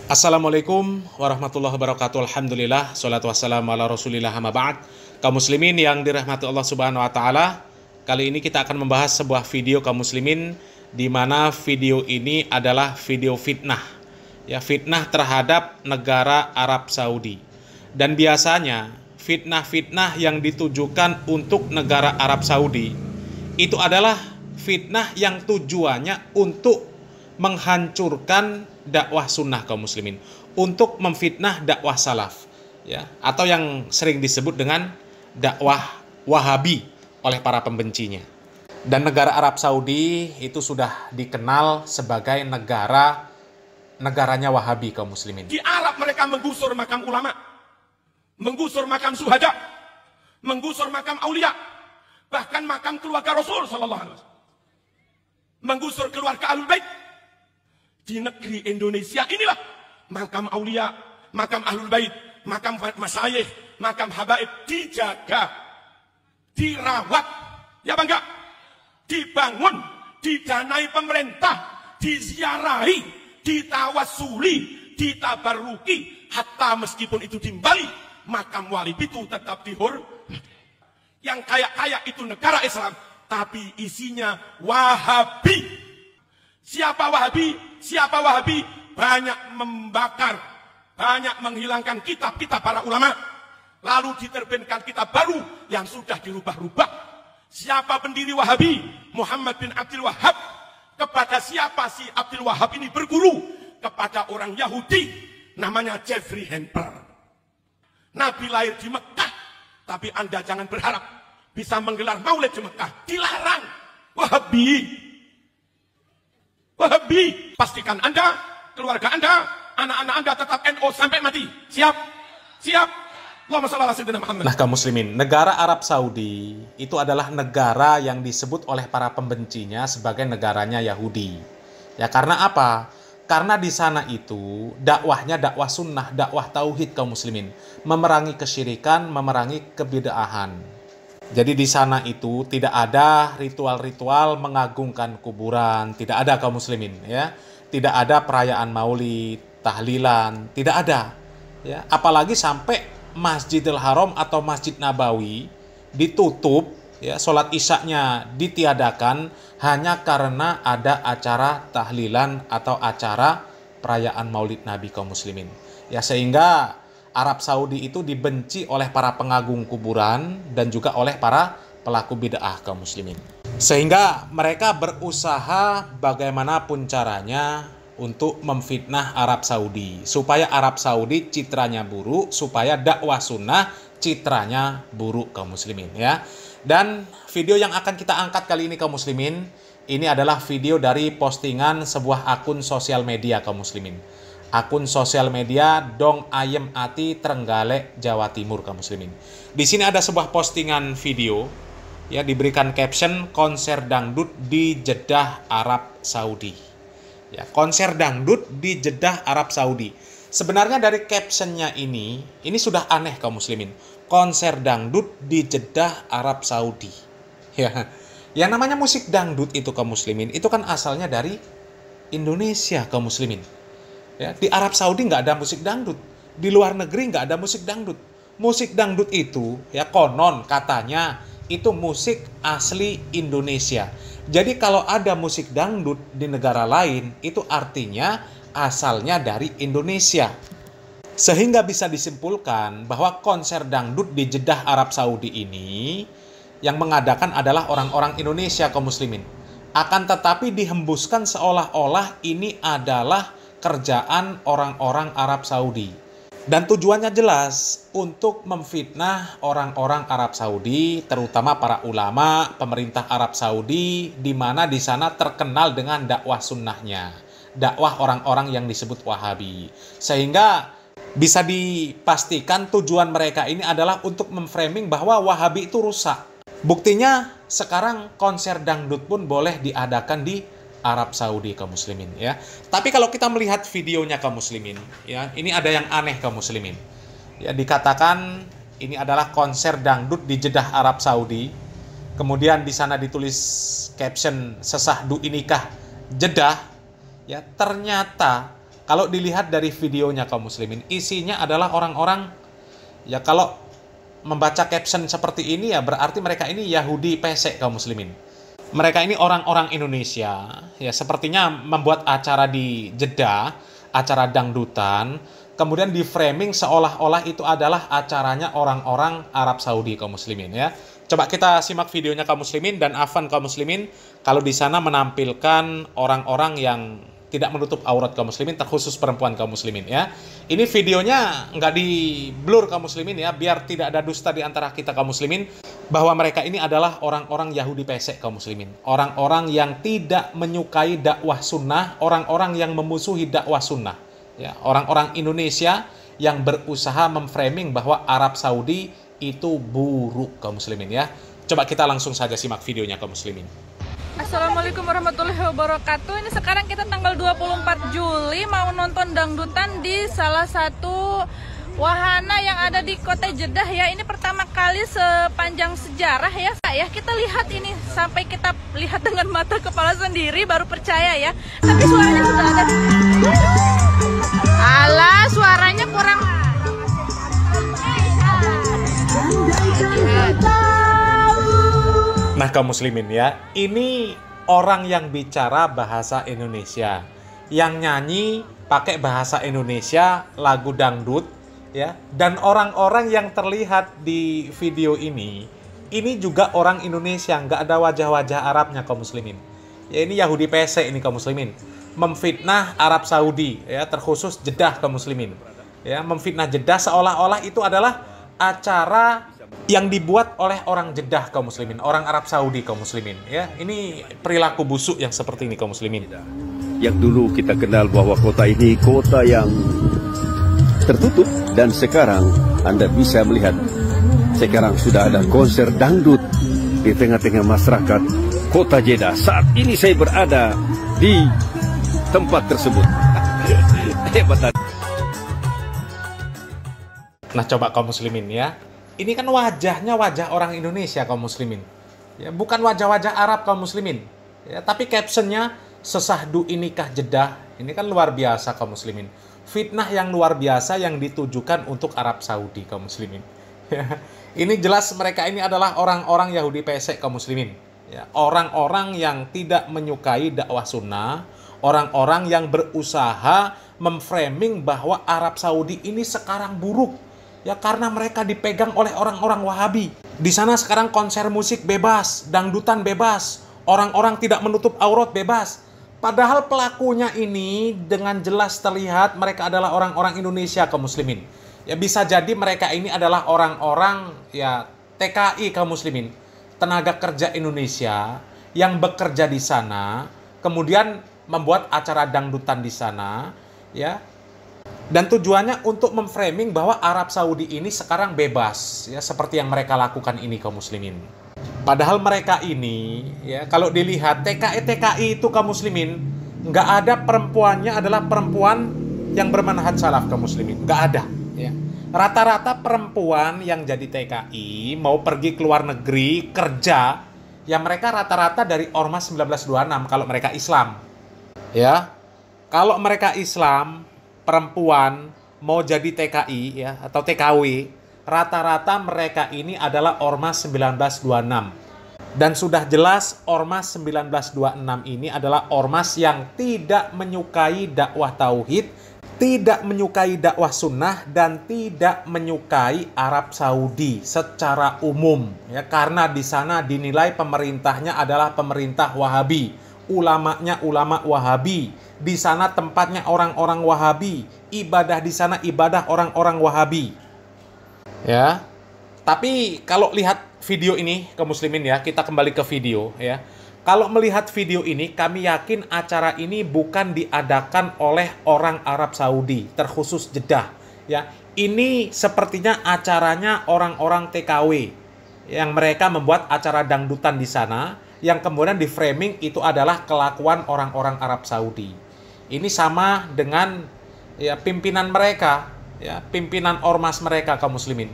Assalamualaikum warahmatullahi wabarakatuh. Alhamdulillah, salatu wassalamu ala rasulillah, amma ba'd. Kaum muslimin yang dirahmati Allah subhanahu wa ta'ala, kali ini kita akan membahas sebuah video kaum muslimin, di mana video ini adalah video fitnah, ya, fitnah terhadap negara Arab Saudi. Dan biasanya fitnah-fitnah yang ditujukan untuk negara Arab Saudi itu adalah fitnah yang tujuannya untuk menghancurkan dakwah sunnah kaum muslimin, untuk memfitnah dakwah salaf, ya, atau yang sering disebut dengan dakwah wahabi oleh para pembencinya. Dan negara Arab Saudi itu sudah dikenal sebagai negaranya wahabi kaum muslimin. Di Arab mereka menggusur makam ulama, menggusur makam syuhada, menggusur makam aulia, bahkan makam keluarga Rasul sallallahu alaihi wasallam, menggusur keluarga Ahlul Bait. Di negeri Indonesia inilah makam aulia, makam Ahlul Bait, makam masyayikh, makam habaib dijaga, dirawat, ya bangga, dibangun, didanai pemerintah, diziarahi, ditawasuli, ditabaruki, hatta meskipun itu di Bali, makam wali itu tetap dihormati. Yang kaya-kaya itu negara Islam, tapi isinya Wahabi. Siapa Wahabi? Siapa Wahabi? Banyak membakar, banyak menghilangkan kitab-kitab para ulama, lalu diterbitkan kitab baru yang sudah dirubah-rubah. Siapa pendiri Wahabi? Muhammad bin Abdul Wahab. Kepada siapa si Abdul Wahab ini berguru? Kepada orang Yahudi namanya Jeffrey Hempel. Nabi lahir di Mekah, tapi Anda jangan berharap bisa menggelar maulid di Mekah. Dilarang. Wahabi. Wahabi. Pastikan Anda, keluarga Anda, anak-anak Anda tetap NO sampai mati. Siap? Siap? Allahumma shalli ala sayyidina Muhammad. Nah kaum muslimin, negara Arab Saudi itu adalah negara yang disebut oleh para pembencinya sebagai negaranya Yahudi. Ya, karena apa? Karena di sana itu dakwahnya dakwah sunnah, dakwah tauhid kaum muslimin, memerangi kesyirikan, memerangi kebid'ahan. Jadi di sana itu tidak ada ritual-ritual mengagungkan kuburan, tidak ada kaum muslimin, ya. Tidak ada perayaan maulid, tahlilan, tidak ada. Ya, apalagi sampai Masjidil Haram atau Masjid Nabawi ditutup, ya, sholat isyaknya ditiadakan hanya karena ada acara tahlilan atau acara perayaan maulid Nabi kaum muslimin. Ya, sehingga Arab Saudi itu dibenci oleh para pengagung kuburan dan juga oleh para pelaku bid'ah kaum muslimin. Sehingga mereka berusaha bagaimanapun caranya untuk memfitnah Arab Saudi, supaya Arab Saudi citranya buruk, supaya dakwah sunnah citranya buruk kaum muslimin, ya. Dan video yang akan kita angkat kali ini kaum muslimin, ini adalah video dari postingan sebuah akun sosial media kaum muslimin. Akun sosial media Dong Ayem Ati, Trenggalek, Jawa Timur kaum muslimin. Di sini ada sebuah postingan video, ya, diberikan caption konser dangdut di Jeddah Arab Saudi. Ya, konser dangdut di Jeddah Arab Saudi. Sebenarnya dari captionnya ini sudah aneh kaum muslimin. Konser dangdut di Jeddah Arab Saudi. Ya, yang namanya musik dangdut itu kaum muslimin, itu kan asalnya dari Indonesia kaum muslimin. Ya, di Arab Saudi nggak ada musik dangdut, di luar negeri nggak ada musik dangdut. Musik dangdut itu, ya, konon katanya itu musik asli Indonesia. Jadi kalau ada musik dangdut di negara lain, itu artinya asalnya dari Indonesia. Sehingga bisa disimpulkan bahwa konser dangdut di Jeddah Arab Saudi ini yang mengadakan adalah orang-orang Indonesia kaum muslimin. Akan tetapi dihembuskan seolah-olah ini adalah kerjaan orang-orang Arab Saudi. Dan tujuannya jelas, untuk memfitnah orang-orang Arab Saudi, terutama para ulama, pemerintah Arab Saudi, di mana di sana terkenal dengan dakwah sunnahnya, dakwah orang-orang yang disebut Wahabi. Sehingga bisa dipastikan tujuan mereka ini adalah untuk memframing bahwa Wahabi itu rusak. Buktinya sekarang konser dangdut pun boleh diadakan di Arab Saudi kaum muslimin, ya. Tapi kalau kita melihat videonya kaum muslimin, ya, ini ada yang aneh kaum muslimin. Ya, dikatakan ini adalah konser dangdut di Jeddah Arab Saudi. Kemudian di sana ditulis caption sesahdu inikah Jeddah. Ya, ternyata Kalau dilihat dari videonya kaum muslimin, isinya adalah orang-orang, ya kalau membaca caption seperti ini ya berarti mereka ini Yahudi pesek kaum muslimin. Mereka ini orang-orang Indonesia, ya sepertinya membuat acara di Jeddah, acara dangdutan, kemudian di framing seolah-olah itu adalah acaranya orang-orang Arab Saudi kaum muslimin ya. Coba kita simak videonya kaum muslimin dan afan kaum muslimin kalau di sana menampilkan orang-orang yang tidak menutup aurat kaum muslimin, terkhusus perempuan kaum muslimin ya. Ini videonya nggak di blur kaum muslimin ya, biar tidak ada dusta di antara kita kaum muslimin bahwa mereka ini adalah orang-orang Yahudi pesek kaum muslimin. Orang-orang yang tidak menyukai dakwah sunnah, orang-orang yang memusuhi dakwah sunnah. Ya, orang-orang Indonesia yang berusaha memframing bahwa Arab Saudi itu buruk kaum muslimin ya. Coba kita langsung saja simak videonya kaum muslimin. Assalamualaikum warahmatullahi wabarakatuh. Ini sekarang kita tanggal 24 Juli mau nonton dangdutan di salah satu wahana yang ada di kota Jeddah ya. Ini pertama kali sepanjang sejarah ya. Kita lihat ini sampai kita lihat dengan mata kepala sendiri baru percaya ya. Tapi suaranya sudah ada. Alah, suaranya kurang. Nah kaum muslimin ya, ini orang yang bicara bahasa Indonesia, yang nyanyi pakai bahasa Indonesia, lagu dangdut ya, dan orang-orang yang terlihat di video ini juga orang Indonesia, nggak ada wajah-wajah Arabnya kaum muslimin. Ya ini Yahudi pesek ini kaum muslimin, memfitnah Arab Saudi ya, terkhusus Jeddah kaum muslimin. Ya, memfitnah Jeddah seolah-olah itu adalah acara yang dibuat oleh orang Jeddah kaum muslimin, orang Arab Saudi kaum muslimin ya. Ini perilaku busuk yang seperti ini kaum muslimin. Yang dulu kita kenal bahwa kota ini kota yang tertutup, dan sekarang Anda bisa melihat sekarang sudah ada konser dangdut di tengah-tengah masyarakat kota Jeddah. Saat ini saya berada di tempat tersebut. Hebat. Nah coba kaum muslimin ya, ini kan wajahnya wajah orang Indonesia kaum muslimin ya, bukan wajah-wajah Arab kaum muslimin ya, tapi captionnya sesahdu inikah Jeddah. Ini kan luar biasa kaum muslimin, fitnah yang luar biasa yang ditujukan untuk Arab Saudi kaum muslimin ya. Ini jelas mereka ini adalah orang-orang Yahudi pesek kaum muslimin ya, orang-orang yang tidak menyukai dakwah sunnah, orang-orang yang berusaha memframing bahwa Arab Saudi ini sekarang buruk ya, karena mereka dipegang oleh orang-orang Wahabi. Di sana sekarang konser musik bebas, dangdutan bebas, orang-orang tidak menutup aurat bebas. Padahal pelakunya ini dengan jelas terlihat mereka adalah orang-orang Indonesia kaum muslimin. Ya bisa jadi mereka ini adalah orang-orang ya TKI kaum muslimin, tenaga kerja Indonesia yang bekerja di sana, kemudian membuat acara dangdutan di sana ya. Dan tujuannya untuk memframing bahwa Arab Saudi ini sekarang bebas ya, seperti yang mereka lakukan ini kaum muslimin. Padahal mereka ini ya, kalau dilihat TKI itu kaum muslimin, nggak ada perempuannya adalah perempuan yang bermanhaj salaf kaum muslimin, nggak ada ya. Rata-rata perempuan yang jadi TKI mau pergi ke luar negeri kerja ya, mereka rata-rata dari Ormas 1926 kalau mereka Islam ya. Kalau mereka Islam, perempuan mau jadi TKI ya atau TKW, rata-rata mereka ini adalah Ormas 1926. Dan sudah jelas Ormas 1926 ini adalah ormas yang tidak menyukai dakwah tauhid, tidak menyukai dakwah sunnah, dan tidak menyukai Arab Saudi secara umum ya, karena di sana dinilai pemerintahnya adalah pemerintah Wahabi, ulamanya ulama Wahabi. Di sana tempatnya orang-orang Wahabi, ibadah di sana ibadah orang-orang Wahabi. Ya. Tapi kalau lihat video ini kaum muslimin ya, kita kembali ke video ya. Kalau melihat video ini, kami yakin acara ini bukan diadakan oleh orang Arab Saudi, terkhusus Jeddah ya. Ini sepertinya acaranya orang-orang TKW yang mereka membuat acara dangdutan di sana, yang kemudian di framing itu adalah kelakuan orang-orang Arab Saudi. Ini sama dengan ya pimpinan mereka, ya pimpinan ormas mereka kaum muslimin.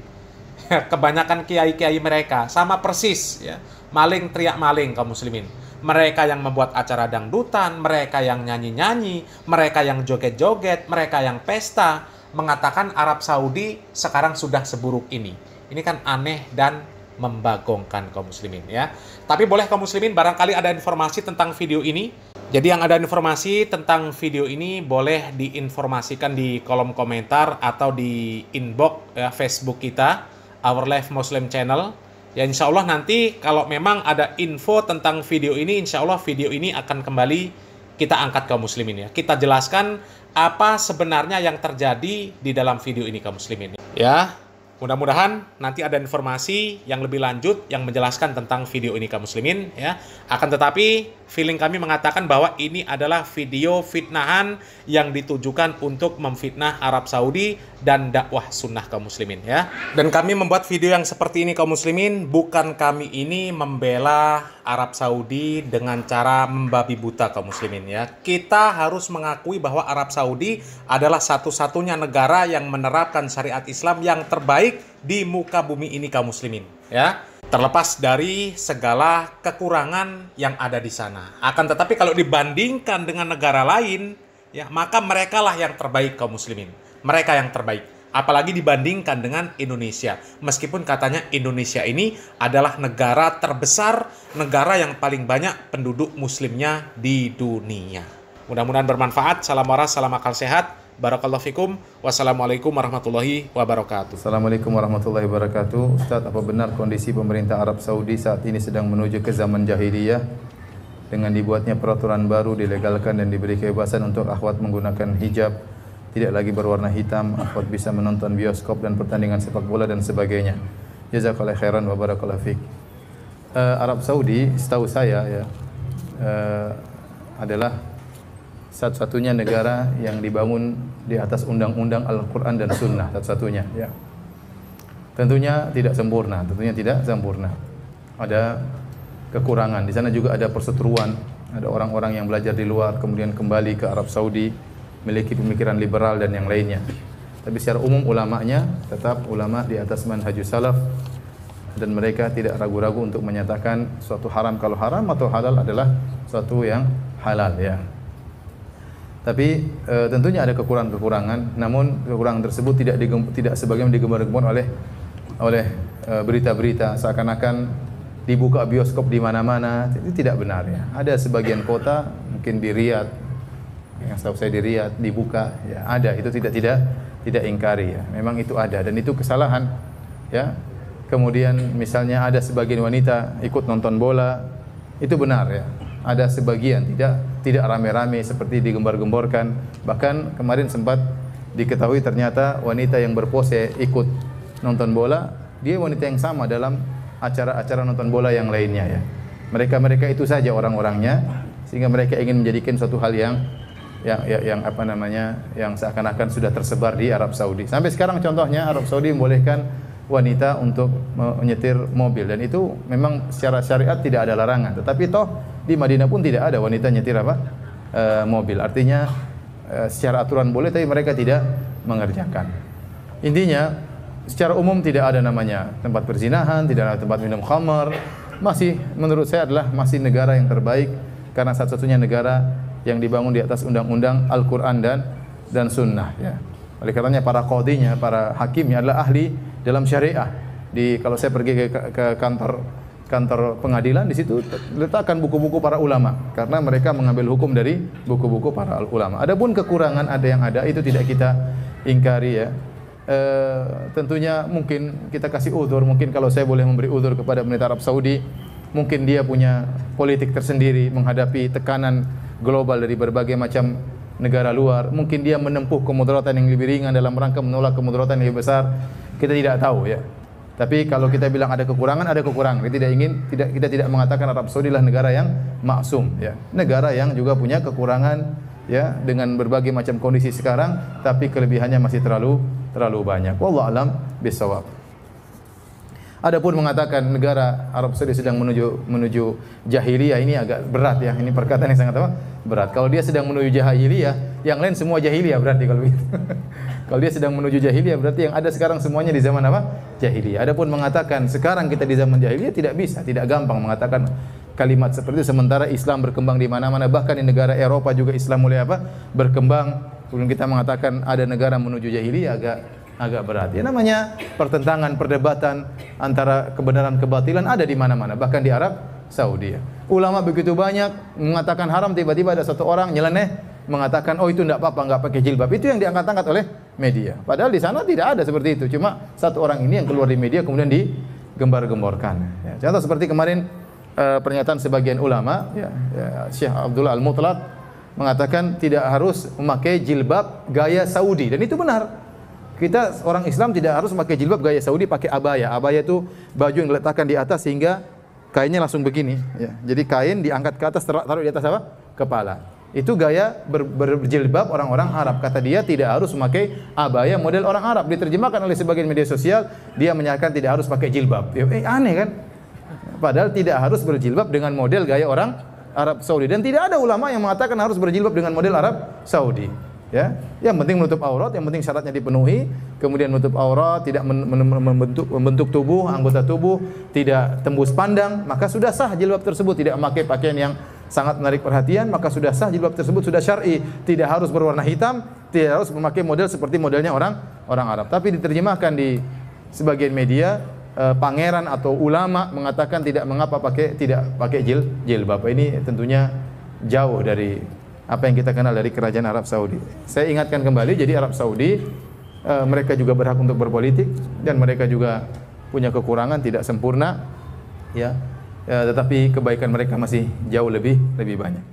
Kebanyakan kiai-kiai mereka sama persis ya, maling teriak maling kaum muslimin. mereka yang membuat acara dangdutan, mereka yang nyanyi-nyanyi, mereka yang joget-joget, mereka yang pesta, mengatakan Arab Saudi sekarang sudah seburuk ini. Ini kan aneh dan membagongkan kaum muslimin ya. Tapi boleh kaum muslimin barangkali ada informasi tentang video ini. Jadi yang ada informasi tentang video ini boleh diinformasikan di kolom komentar atau di inbox ya, Facebook kita, Our Life Muslim Channel. Ya insya Allah nanti kalau memang ada info tentang video ini, insya Allah video ini akan kembali kita angkat kaum muslimin ya. Kita jelaskan apa sebenarnya yang terjadi di dalam video ini kaum muslimin. Ya, mudah-mudahan nanti ada informasi yang lebih lanjut yang menjelaskan tentang video ini kaum muslimin ya. Akan tetapi feeling kami mengatakan bahwa ini adalah video fitnahan yang ditujukan untuk memfitnah Arab Saudi dan dakwah sunnah kaum muslimin ya. Dan kami membuat video yang seperti ini kaum muslimin bukan kami ini membela Arab Saudi dengan cara membabi buta kaum muslimin ya. Kita harus mengakui bahwa Arab Saudi adalah satu-satunya negara yang menerapkan syariat Islam yang terbaik di muka bumi ini kaum muslimin ya. Terlepas dari segala kekurangan yang ada di sana. Akan tetapi kalau dibandingkan dengan negara lain ya, maka merekalah yang terbaik kaum muslimin. Mereka yang terbaik. Apalagi dibandingkan dengan Indonesia. Meskipun katanya Indonesia ini adalah negara terbesar, negara yang paling banyak penduduk muslimnya di dunia. Mudah-mudahan bermanfaat. Salam waras, salam akal sehat. Barakallahu fikum. Wassalamualaikum warahmatullahi wabarakatuh. Assalamualaikum warahmatullahi wabarakatuh. Ustaz, apa benar kondisi pemerintah Arab Saudi saat ini sedang menuju ke zaman jahiliyah dengan dibuatnya peraturan baru, dilegalkan dan diberi kebebasan untuk akhwat menggunakan hijab, tidak lagi berwarna hitam, akhwat bisa menonton bioskop dan pertandingan sepak bola dan sebagainya. Jazakallahu khairan wa barakallahu fik. Arab Saudi setahu saya ya adalah satu-satunya negara yang dibangun di atas undang-undang Al-Quran dan Sunnah, satu-satunya ya. Tentunya tidak sempurna, ada kekurangan. Di sana juga ada perseteruan, ada orang-orang yang belajar di luar kemudian kembali ke Arab Saudi, memiliki pemikiran liberal dan yang lainnya. Tapi secara umum ulamanya tetap ulama di atas manhajus salaf dan mereka tidak ragu-ragu untuk menyatakan suatu haram kalau haram atau halal adalah suatu yang halal ya. Tapi tentunya ada kekurangan-kekurangan, namun kekurangan tersebut tidak sebagaimana digembar-gemborkan oleh berita-berita seakan-akan dibuka bioskop di mana-mana. Itu tidak benar ya. Ada sebagian kota mungkin di Riyadh, yang setahu saya di Riyadh dibuka ya, ada, itu tidak ingkari ya. Memang itu ada dan itu kesalahan ya. Kemudian misalnya ada sebagian wanita ikut nonton bola, itu benar ya. Ada sebagian tidak rame-rame seperti digembar-gemborkan. Bahkan kemarin sempat diketahui ternyata wanita yang berpose ikut nonton bola, dia wanita yang sama dalam acara-acara nonton bola yang lainnya ya. Mereka itu saja orang-orangnya, sehingga mereka ingin menjadikan suatu hal yang seakan-akan sudah tersebar di Arab Saudi. Sampai sekarang contohnya Arab Saudi membolehkan wanita untuk menyetir mobil dan itu memang secara syariat tidak ada larangan. Tetapi toh di Madinah pun tidak ada wanita nyetir mobil. Artinya secara aturan boleh tapi mereka tidak mengerjakan. Intinya secara umum tidak ada namanya tempat perzinahan, tidak ada tempat minum khamar. Masih menurut saya adalah masih negara yang terbaik karena satu-satunya negara yang dibangun di atas undang-undang Al-Qur'an dan Sunnah ya. Oleh karenanya para qadhinya, para hakimnya adalah ahli dalam syariah. Kalau saya pergi ke kantor pengadilan, di situ letakkan buku-buku para ulama karena mereka mengambil hukum dari buku-buku para ulama. Adapun kekurangan ada yang ada itu tidak kita ingkari ya. Tentunya mungkin kita kasih uzur, mungkin kalau saya boleh memberi uzur kepada pemerintah Arab Saudi, mungkin dia punya politik tersendiri menghadapi tekanan global dari berbagai macam negara luar. Mungkin dia menempuh kemudaratan yang lebih ringan dalam rangka menolak kemudaratan yang lebih besar. Kita tidak tahu ya. Tapi kalau kita bilang ada kekurangan, ada kekurangan. Kita tidak mengatakan Arab Saudi adalah negara yang maksum ya. Negara yang juga punya kekurangan ya dengan berbagai macam kondisi sekarang, tapi kelebihannya masih terlalu banyak. Wallahu alam bisawab. Adapun mengatakan negara Arab Saudi sedang menuju jahiliyah, ini agak berat ya. Ini perkataan yang sangat berat. Kalau dia sedang menuju jahiliyah, yang lain semua jahiliyah berarti kalau begitu. Kalau dia sedang menuju jahiliyah berarti yang ada sekarang semuanya di zaman apa? Jahiliyah. Adapun mengatakan sekarang kita di zaman jahiliyah tidak bisa, tidak gampang mengatakan kalimat seperti itu, sementara Islam berkembang di mana-mana, bahkan di negara Eropa juga Islam mulai berkembang. Kemudian kita mengatakan ada negara menuju jahiliyah, agak berat. Ya namanya pertentangan, perdebatan antara kebenaran kebatilan ada di mana-mana, bahkan di Arab Saudi. Ulama begitu banyak mengatakan haram, tiba-tiba ada satu orang nyeleneh mengatakan oh itu tidak apa-apa, nggak pakai jilbab. Itu yang diangkat-angkat oleh media. Padahal di sana tidak ada seperti itu. Cuma satu orang ini yang keluar di media kemudian digembar-gemborkan. Ya, contoh seperti kemarin pernyataan sebagian ulama, Syekh Abdullah Al-Mutlaq mengatakan tidak harus memakai jilbab gaya Saudi, dan itu benar. Kita orang Islam tidak harus memakai jilbab gaya Saudi, pakai abaya. Abaya itu baju yang diletakkan di atas sehingga kainnya langsung begini. Ya. Jadi kain diangkat ke atas, taruh di atas apa? Kepala. Itu gaya berjilbab orang-orang Arab. Kata dia tidak harus memakai abaya model orang Arab. Diterjemahkan oleh sebagian media sosial, dia menyatakan tidak harus pakai jilbab. Aneh kan? Padahal tidak harus berjilbab dengan model gaya orang Arab Saudi, dan tidak ada ulama yang mengatakan harus berjilbab dengan model Arab Saudi. Ya, yang penting menutup aurat, yang penting syaratnya dipenuhi, kemudian menutup aurat, tidak membentuk tubuh, anggota tubuh, tidak tembus pandang, maka sudah sah jilbab tersebut. Tidak memakai pakaian yang sangat menarik perhatian, maka sudah sah jilbab tersebut, sudah syar'i. Tidak harus berwarna hitam, tidak harus memakai model seperti modelnya orang Arab. Tapi diterjemahkan di sebagian media, pangeran atau ulama mengatakan tidak mengapa tidak pakai jilbab. Ini tentunya jauh dari apa yang kita kenal dari kerajaan Arab Saudi. Saya ingatkan kembali, jadi Arab Saudi mereka juga berhak untuk berpolitik, dan mereka juga punya kekurangan, tidak sempurna, ya, tetapi kebaikan mereka masih jauh lebih banyak.